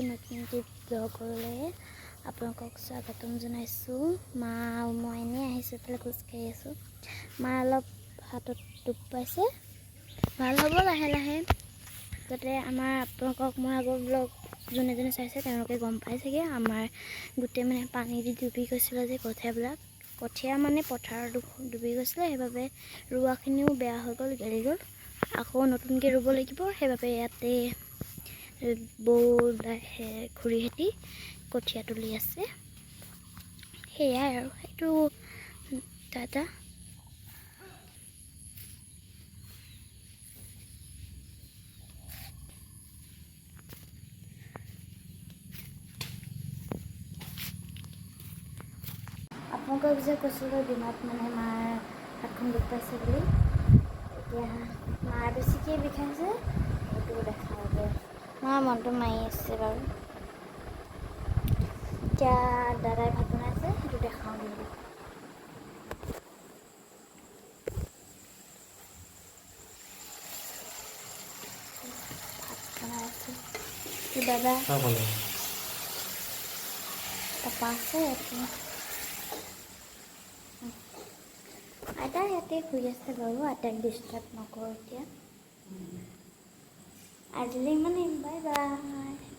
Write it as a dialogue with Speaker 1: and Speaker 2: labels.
Speaker 1: নতুন ব্লগলৈ আপোনালোকক স্বাগতম জনাইছোঁ। মা মই এনেই আহিছোঁ, এইফালে খোজকাঢ়ি আছোঁ। মা অলপ হাতত দুখ পাইছে, ভাল হ'ব লাহে লাহে। যাতে আপোনালোকক মই আগৰ ব্লগ যোনে যোনে চাইছে তেওঁলোকে গম পাই চাগে, আমাৰ গোটেই মানে পানী দি ডুবি গৈছিলে যে কঠীয়া মানে পথাৰত ডুবি গৈছিলে। সেইবাবে ৰোৱাখিনিও বেয়া হৈ গ'ল, গেলি গ'ল। আকৌ নতুনকৈ ৰুব লাগিব। সেইবাবে ইয়াতে বৌ খুৰীহঁতি কঠীয়া তুলি আছে। সেয়াই আৰু সেইটো দাদা আপোনালোকক যে কৈছিলোঁ দিনত মানে মাৰ হাতখন দুখ পাইছে বুলি, এতিয়া মাৰ বেছিকৈ বিষাইছে, সেইটো দেখাব। মাৰ মনটো মাৰি আছে বাৰু। এতিয়া দাদাই ভাত বনাইছে, সেইটো দেখাওঁ বুলি। ভাত বনাই আছে দাদা, তাৰপা আছে এতিয়া আইতা ইয়াতে শুই আছে বাৰু। আইতাক ডিষ্টাৰ্ব নকৰোঁ এতিয়া। আজিলৈ মানে বাই বাই।